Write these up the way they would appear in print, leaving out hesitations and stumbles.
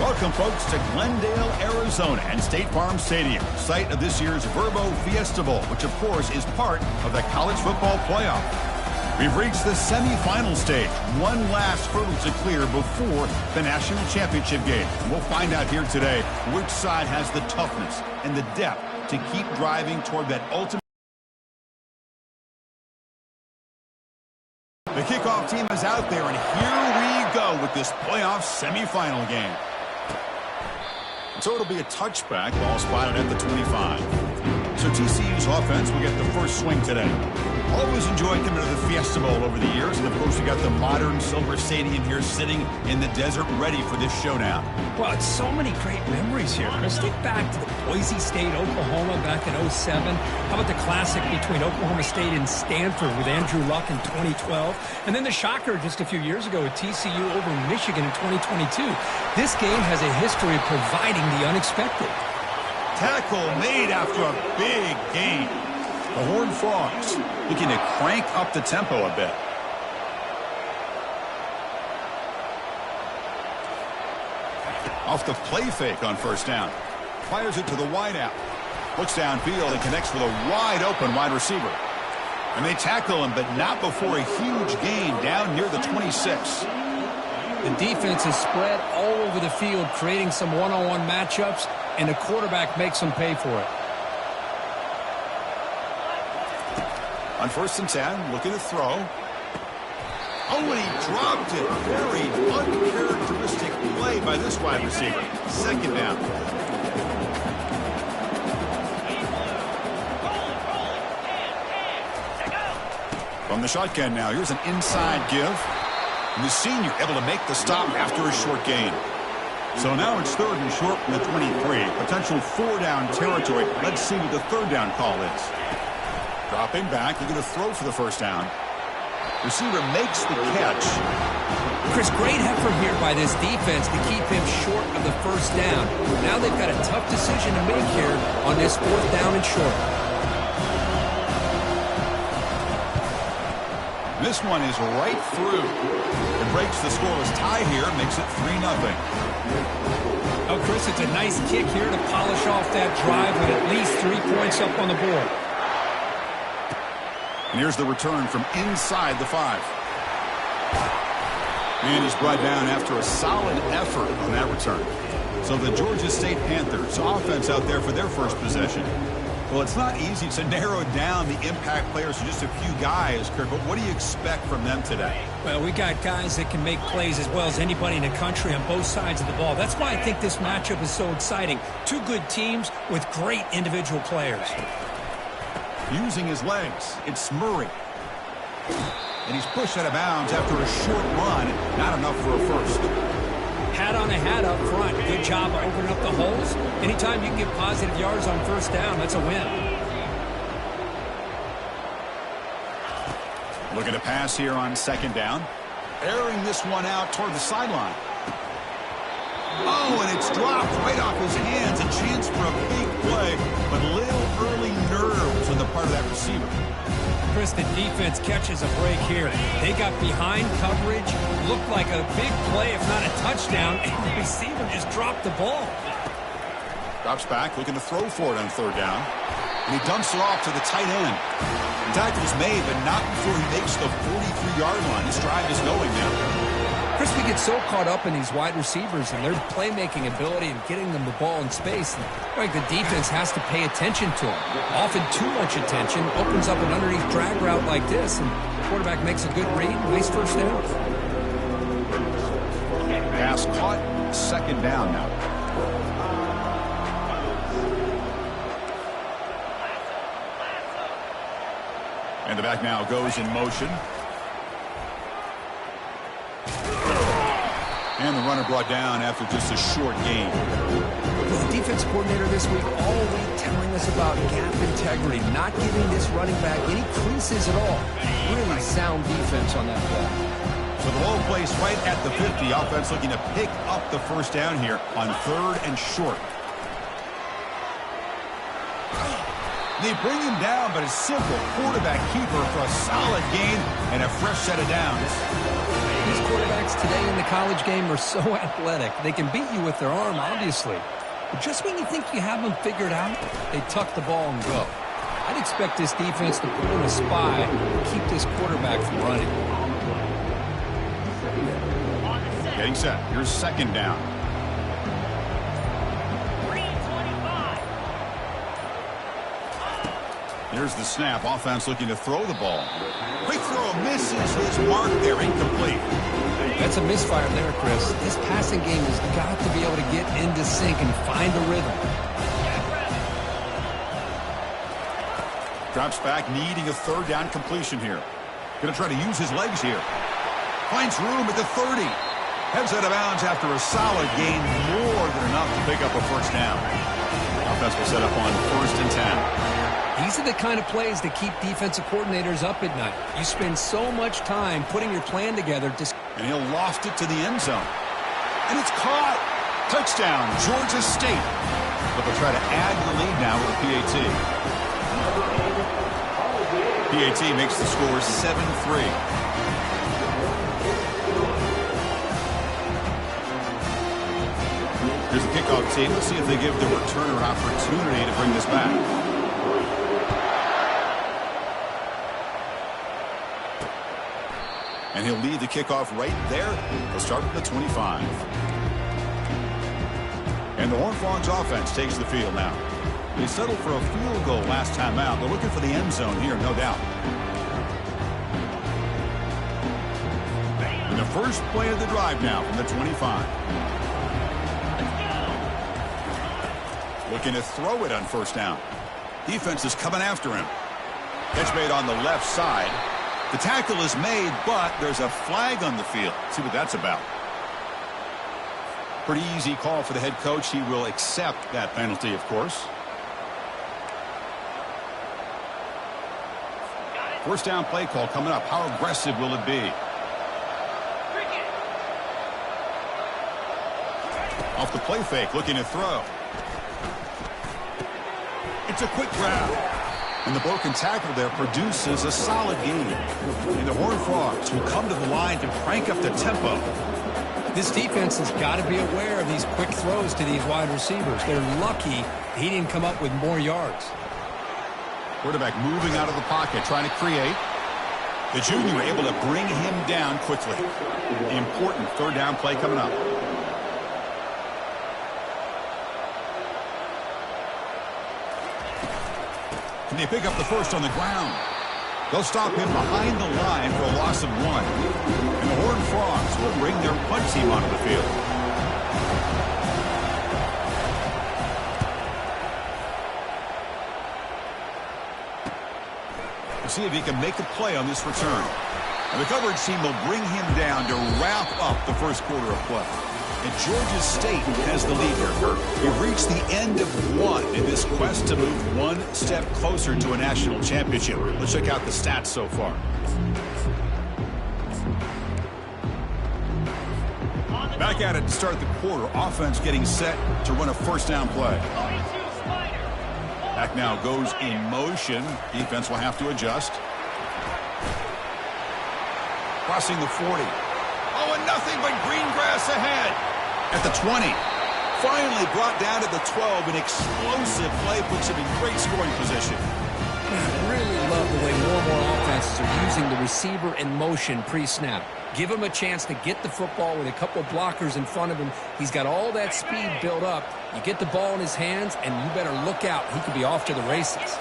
Welcome, folks, to Glendale, Arizona and State Farm Stadium, site of this year's Verbo Fiesta Bowl, which, of course, is part of the college football playoff. We've reached the semifinal stage. One last hurdle to clear before the national championship game. We'll find out here today which side has the toughness and the depth to keep driving toward that ultimate. The kickoff team is out there, and here we go with this playoff semifinal game. So it'll be a touchback, ball spotted at the 25. So TCU's offense will get the first swing today. Always enjoyed coming to the Fiesta Bowl over the years, and of course we got the modern Silver Stadium here sitting in the desert ready for this showdown. Well, it's so many great memories here, Chris. Think back to the Boise State, Oklahoma back in '07. How about the classic between Oklahoma State and Stanford with Andrew Luck in 2012? And then the shocker just a few years ago with TCU over Michigan in 2022. This game has a history of providing the unexpected. Tackle made after a big gain. The Horned Frogs looking to crank up the tempo a bit. Off the play fake on first down. Fires it to the wideout. Looks downfield and connects with a wide-open wide receiver. And they tackle him, but not before a huge gain down near the 26. The defense is spread all over the field, creating some one-on-one matchups, and the quarterback makes them pay for it. On 1st and 10, looking to throw. Oh, and he dropped it. Very uncharacteristic play by this wide receiver. 2nd down. From the shotgun now, here's an inside give. And the senior able to make the stop after a short gain. So now it's 3rd and short from the 23. Potential 4-down territory. Let's see what the 3rd down call is. Dropping back, looking to throw for the 1st down. Receiver makes the catch. Chris, great effort here by this defense to keep him short of the 1st down. Now they've got a tough decision to make here on this 4th down and short. This one is right through. It breaks the scoreless tie here, makes it 3-0. Oh, Chris, it's a nice kick here to polish off that drive with at least 3 points up on the board. And here's the return from inside the 5. And he's brought down after a solid effort on that return. So the Georgia State Panthers offense out there for their first possession. Well, it's not easy to narrow down the impact players to just a few guys, Kirk, but what do you expect from them today? Well, we got guys that can make plays as well as anybody in the country on both sides of the ball. That's why I think this matchup is so exciting. Two good teams with great individual players. Using his legs, it's Murray. And he's pushed out of bounds after a short run. Not enough for a first. Hat on a hat up front. Good job of opening up the holes. Anytime you can get positive yards on 1st down, that's a win. Looking to pass here on 2nd down. Airing this one out toward the sideline. Oh, and it's dropped right off his hands. A chance for a big play, but little early nerves on the part of that receiver. Chris, the defense catches a break here. They got behind coverage, looked like a big play, if not a touchdown, and the receiver just dropped the ball. Drops back, looking to throw for it on 3rd down. And he dumps it off to the tight end. The tackle is made, but not before he makes the 43-yard line. This drive is going now. Chris, we get so caught up in these wide receivers and their playmaking ability and getting them the ball in space. Like the defense has to pay attention to them. Often too much attention opens up an underneath drag route like this, and the quarterback makes a good read. Nice 1st down. Pass caught. 2nd down now. And the back now goes in motion. And the runner brought down after just a short gain. The defense coordinator this week all week telling us about gap integrity, not giving this running back any creases at all. Really sound defense on that play. So the ball placed right at the 50. Offense looking to pick up the 1st down here on 3rd and short. They bring him down, but a simple quarterback keeper for a solid gain and a fresh set of downs. These quarterbacks today in the college game are so athletic. They can beat you with their arm, obviously. But just when you think you have them figured out, they tuck the ball and go. I'd expect this defense to pull in a spy and keep this quarterback from running. Getting set. Here's second down. Here's the snap. Offense looking to throw the ball. Quick throw misses his mark there. Incomplete. That's a misfire there, Chris. This passing game has got to be able to get into sync and find a rhythm. Drops back, needing a third down completion here. Going to try to use his legs here. Finds room at the 30. Heads out of bounds after a solid gain, more than enough to pick up a first down. Offense will set up on 1st and 10. These are the kind of plays that keep defensive coordinators up at night. You spend so much time putting your plan together. And he'll loft it to the end zone. And it's caught. Touchdown, Georgia State. But they'll try to add to the lead now with a PAT. PAT makes the score 7-3. Here's the kickoff team. Let's see if they give the returner an opportunity to bring this back. And he'll lead the kickoff right there. He'll start from the 25. And the Horned Frogs offense takes the field now. They settled for a field goal last time out. They're looking for the end zone here, no doubt. And the first play of the drive now from the 25. Looking to throw it on first down. Defense is coming after him. Catch made on the left side. The tackle is made, but there's a flag on the field. See what that's about. Pretty easy call for the head coach. He will accept that penalty, of course. First down play call coming up. How aggressive will it be? Off the play fake, looking to throw. It's a quick grab. And the broken tackle there produces a solid gain. And the Horned Frogs will come to the line to crank up the tempo. This defense has got to be aware of these quick throws to these wide receivers. They're lucky he didn't come up with more yards. Quarterback moving out of the pocket, trying to create. The junior able to bring him down quickly. The important third down play coming up. And they pick up the first on the ground. They'll stop him behind the line for a loss of 1. And the Horned Frogs will bring their punt team onto the field. We'll see if he can make a play on this return. And the coverage team will bring him down to wrap up the first quarter of play. And Georgia State has the lead here, Kurt. We've reached the end of 1 in this quest to move one step closer to a national championship. Let's check out the stats so far. Back at it to start the quarter. Offense getting set to run a first down play. Back now goes in motion. Defense will have to adjust. Crossing the 40. Oh, and nothing but green grass ahead. At the 20. Finally brought down to the 12. An explosive play puts him in great scoring position. I really love the way more and more offenses are using the receiver in motion pre-snap. Give him a chance to get the football with a couple blockers in front of him. He's got all that speed built up. You get the ball in his hands, and you better look out. He could be off to the races.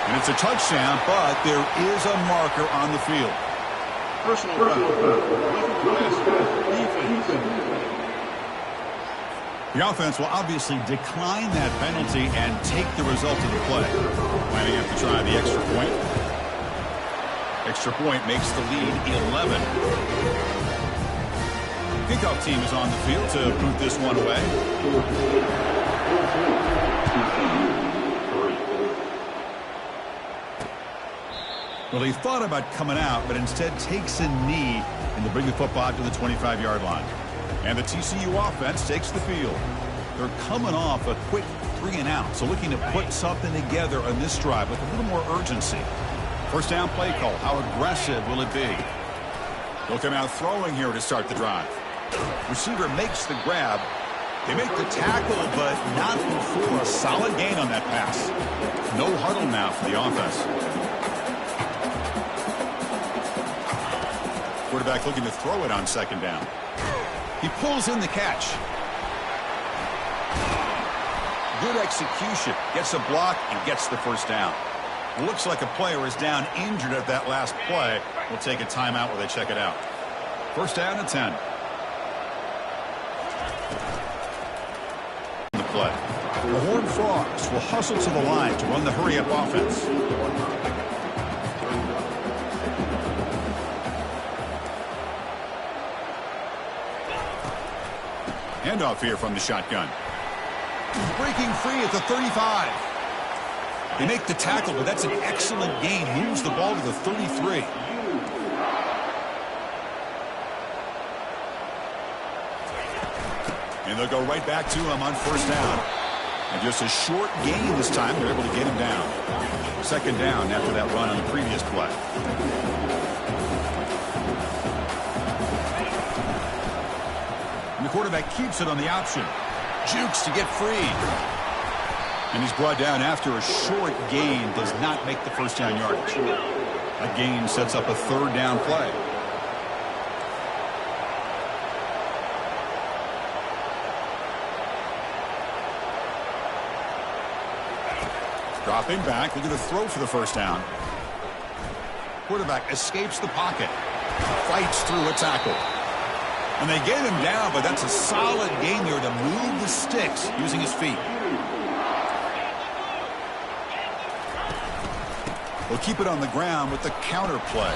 And it's a touchdown, but there is a marker on the field. Personal foul. The offense will obviously decline that penalty and take the result of the play. Might have to try the extra point. Extra point makes the lead 11. Kickoff team is on the field to boot this one away. Well, he thought about coming out, but instead takes a knee and to bring the football to the 25-yard line. And the TCU offense takes the field. They're coming off a quick 3-and-out, so looking to put something together on this drive with a little more urgency. First down play call. How aggressive will it be? They'll come out throwing here to start the drive. Receiver makes the grab. They make the tackle, but not before a solid gain on that pass. No huddle now for the offense. Quarterback looking to throw it on second down. He pulls in the catch. Good execution. Gets a block and gets the first down. Looks like a player is down injured at that last play. We'll take a timeout while they check it out. First down and 10. The play. The Horned Frogs will hustle to the line to run the hurry-up offense. Handoff here from the shotgun. Breaking free at the 35. They make the tackle, but that's an excellent gain. Moves the ball to the 33. And they'll go right back to him on first down. And just a short gain this time. They're able to get him down. Second down after that run on the previous play. And the quarterback keeps it on the option. Jukes to get free. And he's brought down after a short gain. Does not make the first down yardage. A gain sets up a third down play. Dropping back, looking to throw for the first down. Quarterback escapes the pocket. Fights through a tackle. And they get him down, but that's a solid gain there to move the sticks using his feet. They'll keep it on the ground with the counter play.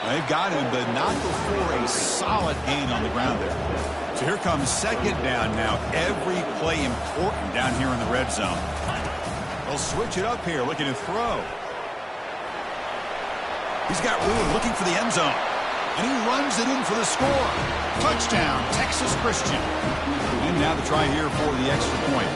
They've got him, but not before a solid gain on the ground there. So here comes second down now. Every play important down here in the red zone. They'll switch it up here, looking to throw. He's got room, looking for the end zone. And he runs it in for the score. Touchdown, Texas Christian. And now the try here for the extra point.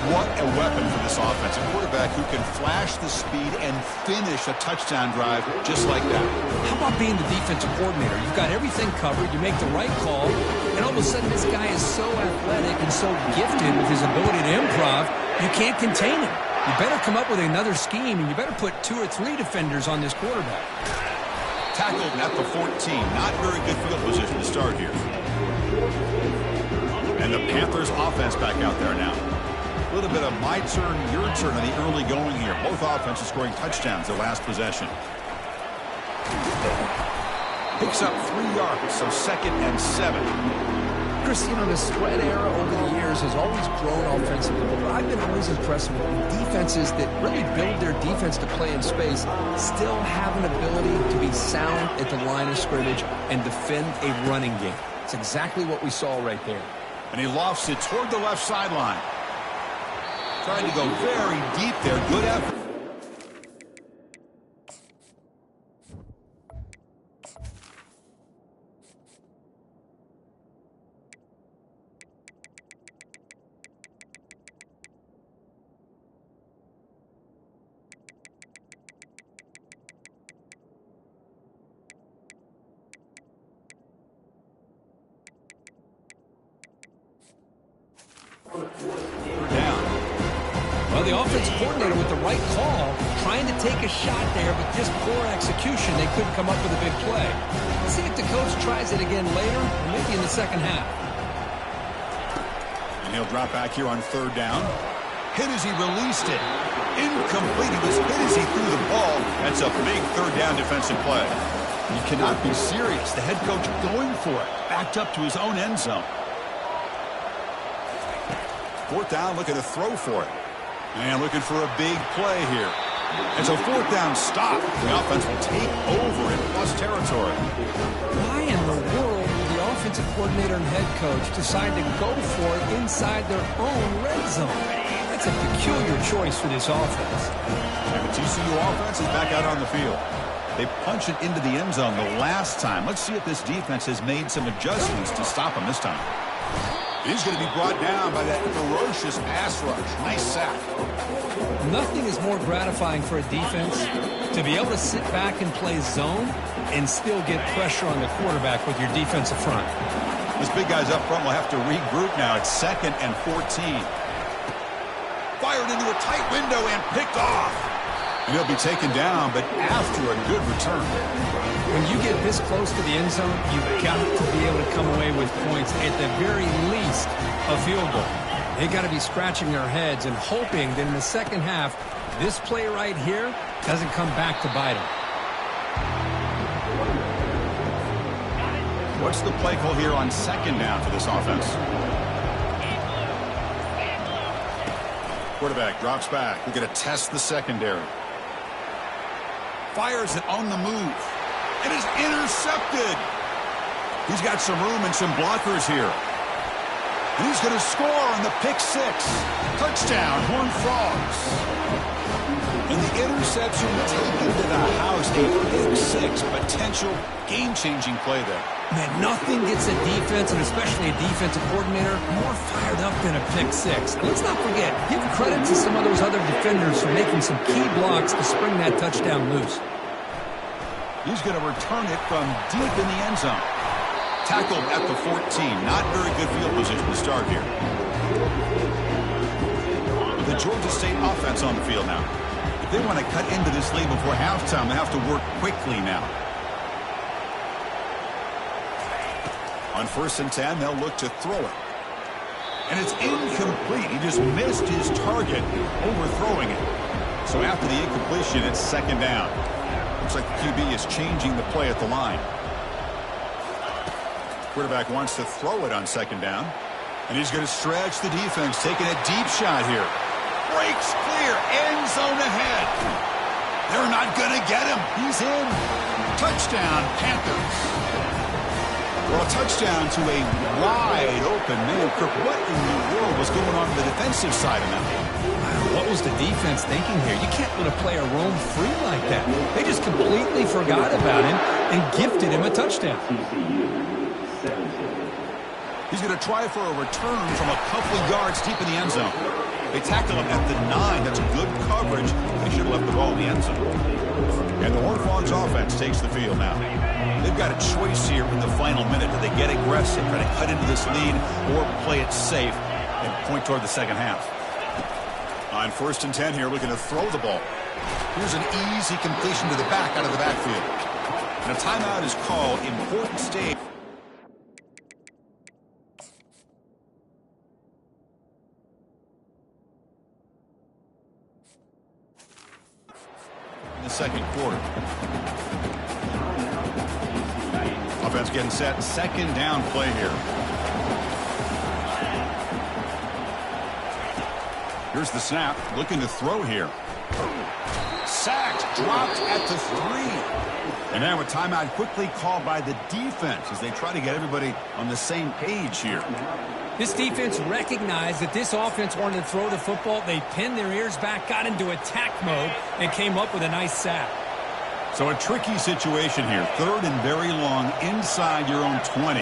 What a weapon for this offense. A quarterback who can flash the speed and finish a touchdown drive just like that. How about being the defensive coordinator? You've got everything covered. You make the right call. And all of a sudden, this guy is so athletic and so gifted with his ability to improv, you can't contain him. You better come up with another scheme, and you better put 2 or 3 defenders on this quarterback. Tackled at the 14. Not very good field position to start here. And the Panthers offense back out there now. A little bit of my turn, your turn in the early going here. Both offenses scoring touchdowns their last possession. Picks up 3 yards, so second and 7. Chris, you know, the spread era over the years has always grown offensively, but I've been always impressed with defenses that really build their defense to play in space, still have an ability to be sound at the line of scrimmage and defend a running game. It's exactly what we saw right there. And he lofts it toward the left sideline. Trying to go very deep there. Good effort. Well, the offensive coordinator with the right call, trying to take a shot there, but just poor execution. They couldn't come up with a big play. Let's see if the coach tries it again later, or maybe in the second half. And he'll drop back here on third down. Hit as he released it. Incomplete. He was hit as he threw the ball. That's a big third down defensive play. You cannot be serious. The head coach going for it. Backed up to his own end zone. Fourth down, looking to throw for it. And looking for a big play here. It's a fourth down stop. The offense will take over in plus territory. Why in the world would the offensive coordinator and head coach decide to go for it inside their own red zone? That's a peculiar choice for this offense. And the TCU offense is back out on the field. They punch it into the end zone the last time. Let's see if this defense has made some adjustments to stop them this time. He's going to be brought down by that ferocious pass rush. Nice sack. Nothing is more gratifying for a defense to be able to sit back and play zone and still get pressure on the quarterback with your defensive front. These big guys up front will have to regroup now. It's 2nd and 14. Fired into a tight window and picked off. And he'll be taken down, but after a good return. When you get this close to the end zone, you've got to be able to come away with points, at the very least a field goal. They got to be scratching their heads and hoping that in the second half, this play right here doesn't come back to bite them. What's the play call here on 2nd down for this offense? Quarterback drops back. We're going to test the secondary. Fires it on the move. It is intercepted. He's got some room and some blockers here. And he's going to score on the pick 6. Touchdown, Horned Frogs. And the interception taken to the house. A pick 6 potential game-changing play there. Man, nothing gets a defense, and especially a defensive coordinator, more fired up than a pick 6. And let's not forget, give credit to some of those other defenders for making some key blocks to spring that touchdown loose. He's going to return it from deep in the end zone. Tackled at the 14. Not very good field position to start here. The Georgia State offense on the field now. If they want to cut into this lead before halftime, they have to work quickly now. On 1st and 10, they'll look to throw it. And it's incomplete. He just missed his target, overthrowing it. So after the incompletion, it's 2nd down. Looks like the QB is changing the play at the line. Quarterback wants to throw it on 2nd down. And he's going to stretch the defense, taking a deep shot here. Breaks clear, end zone ahead. They're not going to get him. He's in. Touchdown, Panthers. Well, a touchdown to a wide open man. Kirk, what in the world was going on the defensive side of that? Wow, what was the defense thinking here? You can't let a player roam free like that. They just completely forgot about him and gifted him a touchdown. He's going to try for a return from a couple of yards deep in the end zone. They tackle him at the 9. That's good coverage. They should have left the ball in the end zone. And the Horned Frogs offense takes the field now. They've got a choice here in the final minute. Do they get aggressive, try to cut into this lead, or play it safe and point toward the second half? On 1st and 10 here, looking to throw the ball. Here's an easy completion to the back out of the backfield. And a timeout is called. Important stage. In the second quarter. Offense getting set. 2nd down play here. Here's the snap. Looking to throw here. Sacked. Dropped at the 3. And now a timeout quickly called by the defense as they try to get everybody on the same page here. This defense recognized that this offense wanted to throw the football. They pinned their ears back, got into attack mode, and came up with a nice sack. So a tricky situation here. 3rd and very long inside your own 20.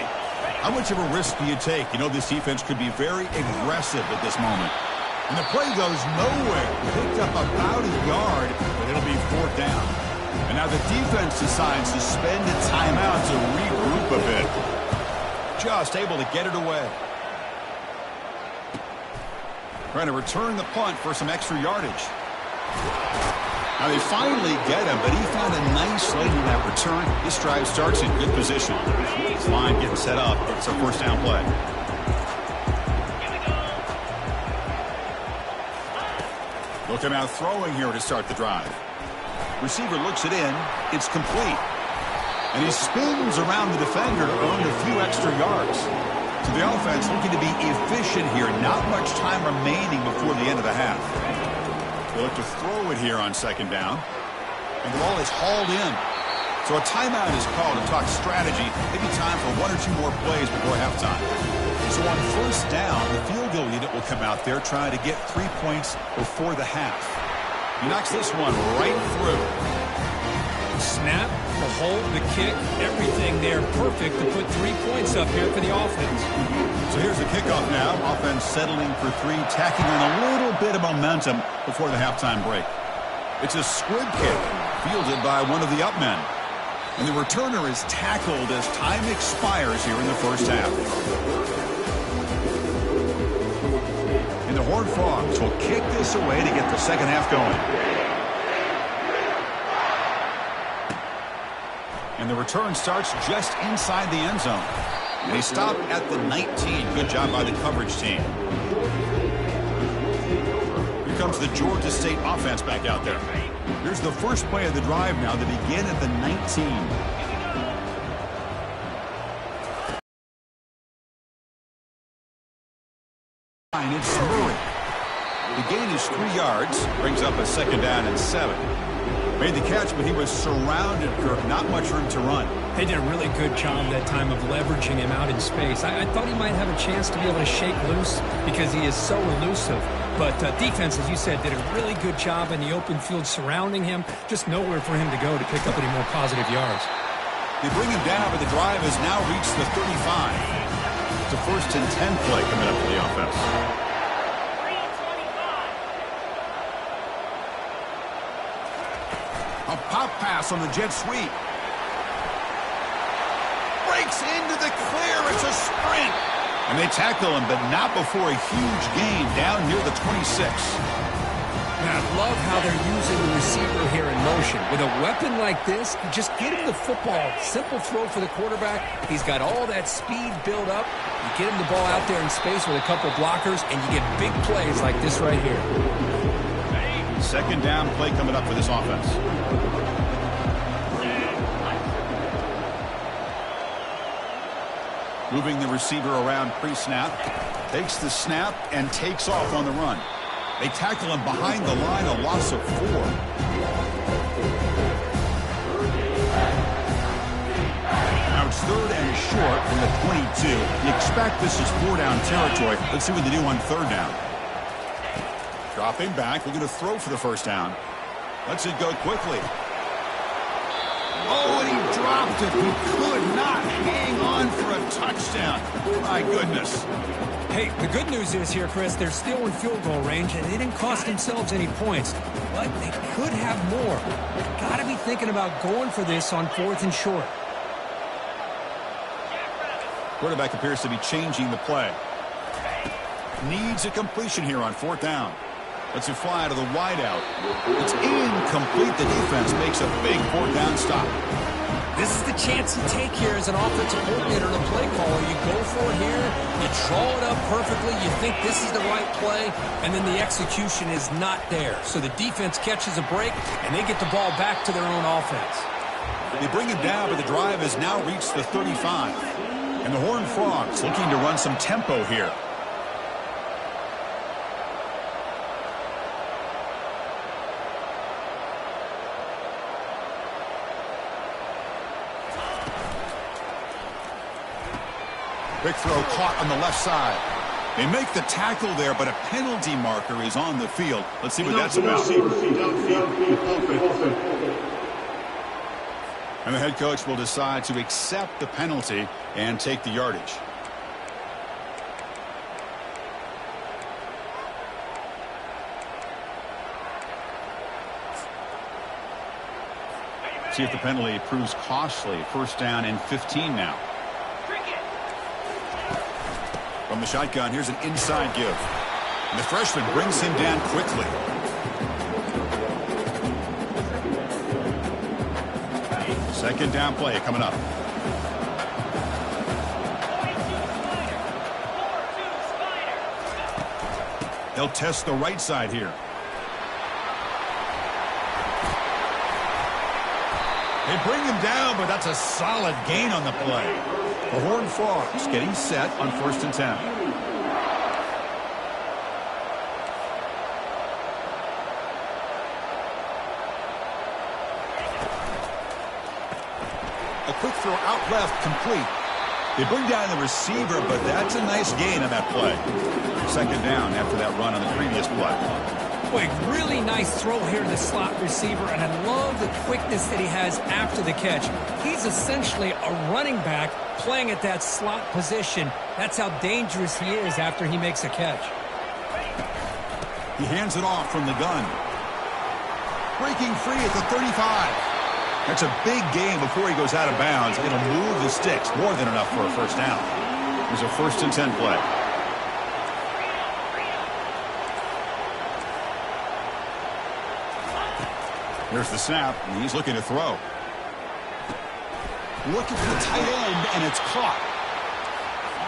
How much of a risk do you take? You know this defense could be very aggressive at this moment. And the play goes nowhere. Picked up about a yard, but it'll be 4th down. And now the defense decides to spend a timeout to regroup a bit. Just able to get it away. Trying to return the punt for some extra yardage. Now they finally get him, but he found a nice lane in that return. This drive starts in good position. His line getting set up. It's a 1st down play. Looking out throwing here to start the drive. Receiver looks it in. It's complete. And he spins around the defender to earn a few extra yards. So the offense looking to be efficient here. Not much time remaining before the end of the half. They look to throw it here on 2nd down. And the ball is hauled in. So a timeout is called to talk strategy. Maybe time for 1 or 2 more plays before halftime. So on 1st down, the field goal unit will come out there trying to get 3 points before the half. He knocks this one right through. snap, the hold, the kick, everything there perfect to put 3 points up here for the offense. So here's the kickoff now. Offense settling for 3, tacking on a little bit of momentum before the halftime break. It's a squib kick fielded by one of the up men. And the returner is tackled as time expires here in the first half. And the Horned Frogs will kick this away to get the second half going. And the return starts just inside the end zone. And they stop at the 19. Good job by the coverage team. Here comes the Georgia State offense back out there. Here's the first play of the drive now. They begin at the 19. And it's Murray. The gain is 3 yards. Brings up a second down and 7. Made the catch, but he was surrounded, Kirk. Not much room to run. They did a really good job that time of leveraging him out in space. I thought he might have a chance to be able to shake loose because he is so elusive. But defense, as you said, did a really good job in the open field surrounding him. Just nowhere for him to go to pick up any more positive yards. They bring him down, but the drive has now reached the 35. It's a 1st and 10 play coming up for the offense. A pop pass on the jet sweep. Breaks into the clear. It's a sprint. And they tackle him, but not before a huge gain down near the 26. Man, I love how they're using the receiver here in motion. With a weapon like this, you just get him the football. Simple throw for the quarterback. He's got all that speed built up. You get him the ball out there in space with a couple blockers, and you get big plays like this right here. Second down play coming up for this offense. Moving the receiver around pre-snap. Takes the snap and takes off on the run. They tackle him behind the line, a loss of 4. Now it's 3rd and short from the 22. You expect this is 4-down territory. Let's see what they do on 3rd down. Dropping back, looking to throw for the first down. Lets it go quickly. Oh, and he dropped it. He could not hang on for a touchdown. My goodness. Hey, the good news is here, Chris, they're still in field goal range, and they didn't cost themselves any points. But they could have more. Got to be thinking about going for this on 4th and short. Quarterback appears to be changing the play. Needs a completion here on 4th down. Lets it fly to the wideout. It's incomplete. The defense makes a big 4th down stop. This is the chance you take here as an offensive coordinator and a play caller. You go for it here, you draw it up perfectly, you think this is the right play, and then the execution is not there. So the defense catches a break, and they get the ball back to their own offense. They bring him down, but the drive has now reached the 35. And the Horned Frogs looking to run some tempo here. Quick throw caught on the left side. They make the tackle there, but a penalty marker is on the field. Let's see what that's about. And the head coach will decide to accept the penalty and take the yardage. See if the penalty proves costly. First down and 15 now. From the shotgun, here's an inside give. And the freshman brings him down quickly. Second down play coming up. They'll test the right side here. They bring him down, but that's a solid gain on the play. The Horned Frogs getting set on 1st and 10. A quick throw out left, complete. They bring down the receiver, but that's a nice gain on that play. Second down after that run on the previous play. Boy, really nice throw here to the slot receiver, and I love the quickness that he has after the catch. He's essentially a running back playing at that slot position. That's how dangerous he is after he makes a catch. He hands it off from the gun. Breaking free at the 35. That's a big gain before he goes out of bounds. It'll move the sticks, more than enough for a first down. There's a 1st and 10 play. Here's the snap, and he's looking to throw. Looking for the tight end, and it's caught.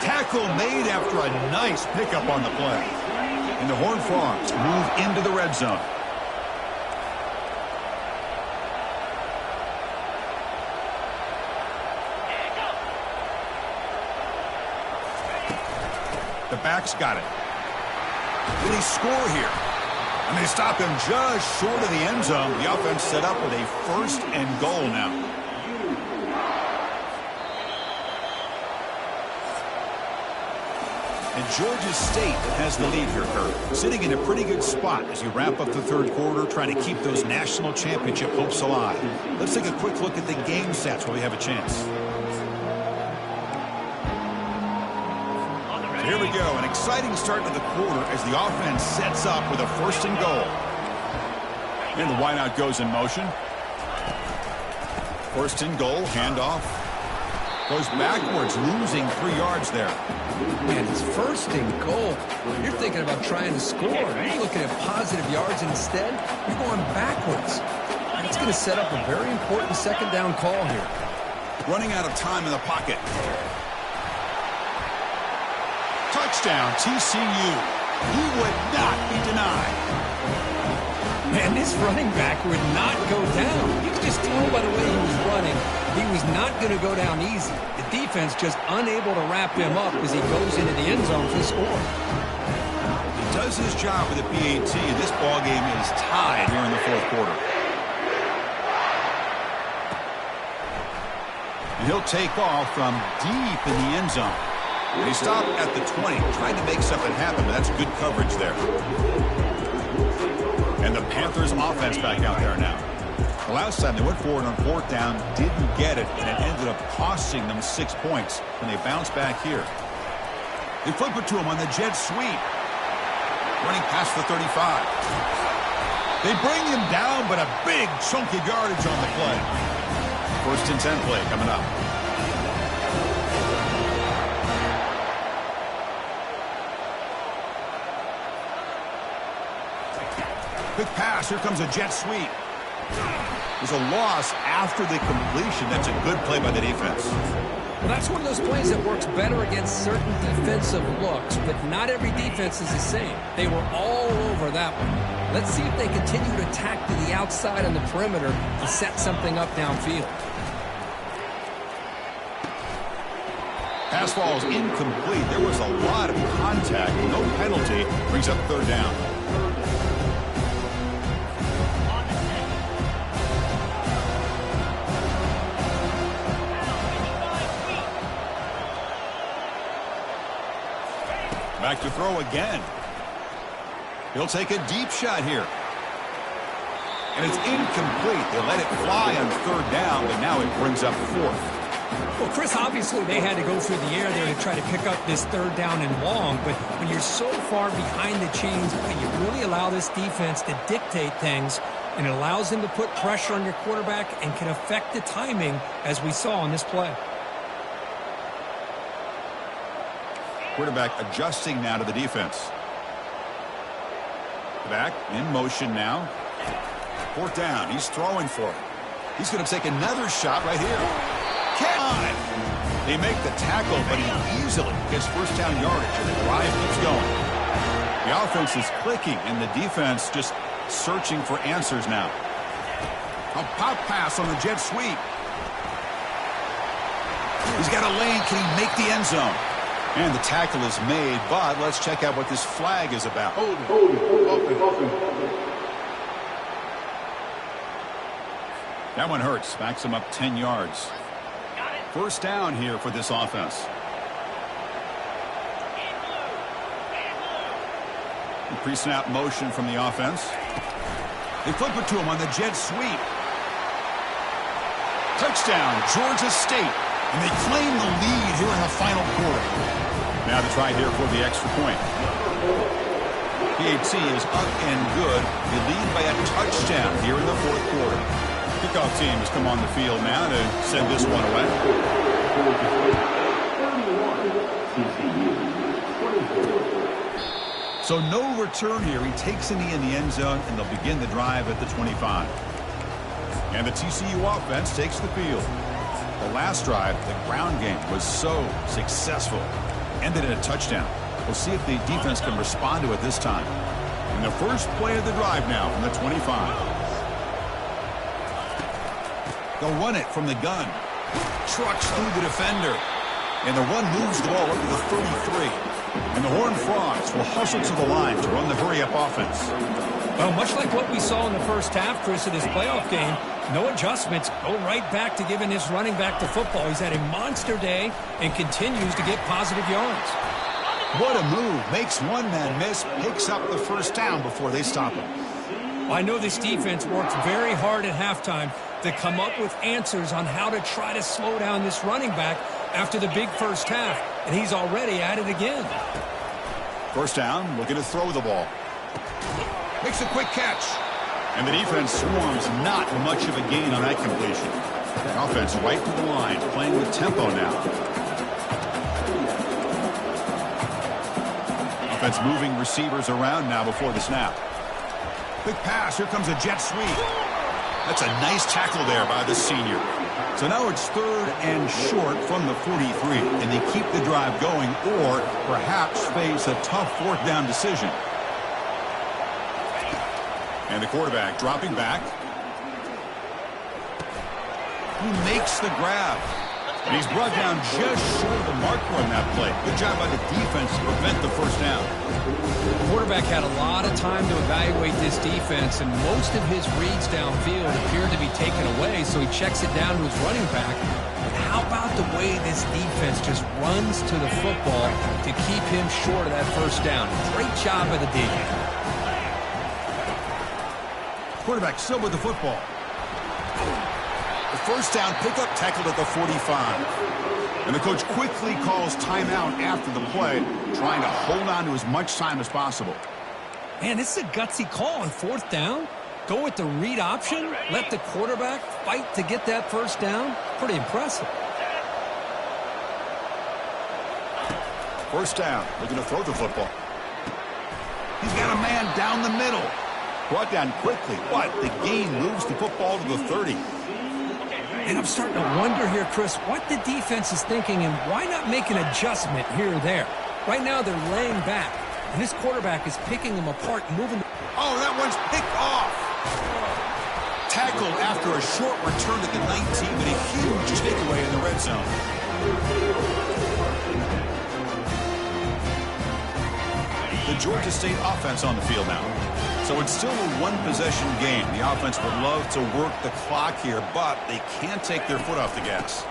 Tackle made after a nice pickup on the play. And the Horned Frogs move into the red zone. The back's got it. Will he score here? And they stop him just short of the end zone. The offense set up with a 1st and goal now. And Georgia State has the lead here, Kurt. Sitting in a pretty good spot as you wrap up the 3rd quarter, trying to keep those national championship hopes alive. Let's take a quick look at the game stats while we have a chance. Here we go, an exciting start to the quarter as the offense sets up with a 1st and goal. And the wideout goes in motion. 1st and goal, handoff. Goes backwards, losing 3 yards there. Man, it's 1st and goal. You're thinking about trying to score. You're looking at positive yards, and instead, you're going backwards. That's going to set up a very important 2nd down call here. Running out of time in the pocket. Touchdown, TCU. He would not be denied. Man, this running back would not go down. You could just tell by the way he was running, he was not going to go down easy. The defense just unable to wrap him up as he goes into the end zone for the score. He does his job with the PAT, and this ballgame is tied here in the 4th quarter. And he'll take off from deep in the end zone. He stopped at the 20, trying to make something happen, but that's good coverage there. And the Panthers offense back out there now. The last time they went forward on 4th down, didn't get it, and it ended up costing them 6 points when they bounced back here. They flip it to him on the jet sweep. Running past the 35. They bring him down, but a big chunk of yardage on the play. 1st and 10 play coming up. Quick pass. Here comes a jet sweep. There's a loss after the completion. That's a good play by the defense. Well, that's one of those plays that works better against certain defensive looks, but not every defense is the same. They were all over that one. Let's see if they continue to attack to the outside on the perimeter to set something up downfield. Pass ball is incomplete. There was a lot of contact. No penalty. Brings up 3rd down. Back to throw again. He'll take a deep shot here. And it's incomplete. They let it fly on 3rd down, but now it brings up 4th. Well, Chris, obviously they had to go through the air there to try to pick up this 3rd down and long, but when you're so far behind the chains, you really allow this defense to dictate things, and it allows them to put pressure on your quarterback and can affect the timing, as we saw on this play. Quarterback adjusting now to the defense. Back in motion now. 4th down. He's throwing for it. He's going to take another shot right here. They make the tackle, but he easily gets 1st down yardage, and the drive keeps going. The offense is clicking, and the defense just searching for answers now. A pop pass on the jet sweep. He's got a lane. Can he make the end zone? And the tackle is made, but let's check out what this flag is about. Hold it. That one hurts. Backs him up 10 yards. 1st down here for this offense. Pre-snap motion from the offense. They flip it to him on the jet sweep. Touchdown, Georgia State. And they claim the lead here in the final quarter. Now they try here for the extra point. PAT is up and good. They lead by a touchdown here in the fourth quarter. Kickoff team has come on the field now to send this one away. So no return here. He takes a knee in the end zone, and they'll begin the drive at the 25. And the TCU offense takes the field. The last drive, the ground game, was so successful. Ended in a touchdown. We'll see if the defense can respond to it this time. And the first play of the drive now from the 25. They'll run it from the gun. Trucks through the defender. And the run moves the ball up to the 33. And the Horned Frogs will hustle to the line to run the hurry-up offense. Well, much like what we saw in the first half, Chris, of this playoff game, no adjustments. Go right back to giving this running back the football. He's had a monster day and continues to get positive yards. What a move. Makes one man miss, picks up the first down before they stop him. Well, I know this defense worked very hard at halftime to come up with answers on how to try to slow down this running back after the big first half, and he's already at it again. First down, looking to throw the ball. Makes a quick catch. And the defense swarms, not much of a gain on that completion. The offense right to the line, playing with tempo now. Offense moving receivers around now before the snap. Quick pass, here comes a jet sweep. That's a nice tackle there by the senior. So now it's third and short from the 43, and they keep the drive going or perhaps face a tough fourth down decision. And the quarterback dropping back. He makes the grab. And he's brought down just short of the marker on that play. Good job by the defense to prevent the first down. The quarterback had a lot of time to evaluate this defense, and most of his reads downfield appeared to be taken away, so he checks it down to his running back. But how about the way this defense just runs to the football to keep him short of that first down? Great job by the D. Quarterback still with the football. The first down pickup tackled at the 45. And the coach quickly calls timeout after the play, trying to hold on to as much time as possible. Man, this is a gutsy call on fourth down. Go with the read option. Let the quarterback fight to get that first down. Pretty impressive. First down, looking to throw the football. He's got a man down the middle. Brought down quickly, but the gain moves the football to the 30. And I'm starting to wonder here, Chris, what the defense is thinking and why not make an adjustment here or there. Right now they're laying back, and this quarterback is picking them apart, moving. Oh, that one's picked off. Tackled after a short return at the 19, but a huge takeaway in the red zone. The Georgia State offense on the field now. So it's still a one-possession game. The offense would love to work the clock here, but they can't take their foot off the gas.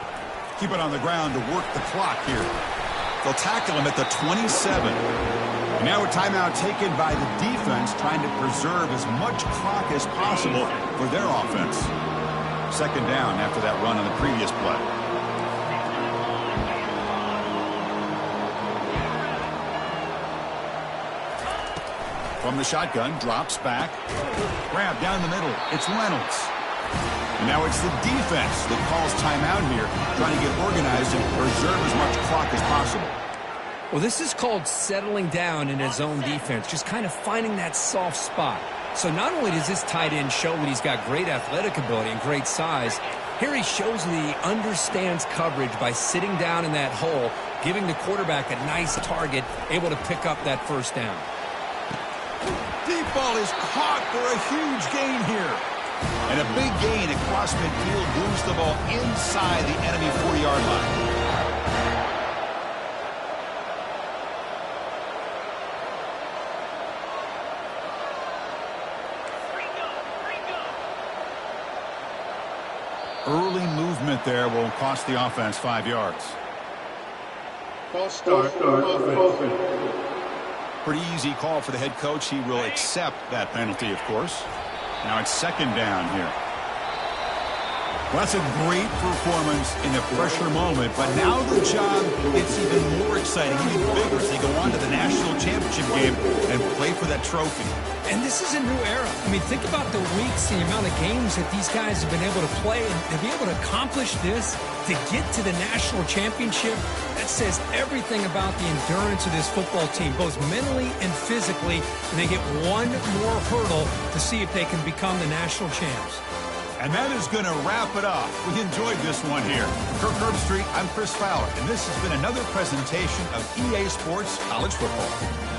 Keep it on the ground to work the clock here. They'll tackle him at the 27. And now a timeout taken by the defense, trying to preserve as much clock as possible for their offense. Second down after that run on the previous play. From the shotgun, drops back. Grab down the middle. It's Reynolds. And now it's the defense that calls timeout here, trying to get organized and preserve as much clock as possible. Well, this is called settling down in his own defense, just kind of finding that soft spot. So not only does this tight end show that he's got great athletic ability and great size, here he shows that he understands coverage by sitting down in that hole, giving the quarterback a nice target, able to pick up that first down. Deep ball is caught for a huge gain here. And a big gain across midfield moves the ball inside the enemy 40-yard line. Early movement there will cost the offense 5 yards. False start. Pretty easy call for the head coach. He will accept that penalty, of course. Now it's second down here. Well, that's a great performance in a pressure moment, but now the job gets even more exciting, even bigger, as they go on to the national championship game and play for that trophy. And this is a new era. I mean, think about the weeks, the amount of games that these guys have been able to play, and to be able to accomplish this, to get to the national championship, that says everything about the endurance of this football team, both mentally and physically, and they get one more hurdle to see if they can become the national champs. And that is going to wrap it up. We enjoyed this one here. Kirk Herbstreit, I'm Chris Fowler, and this has been another presentation of EA Sports College Football.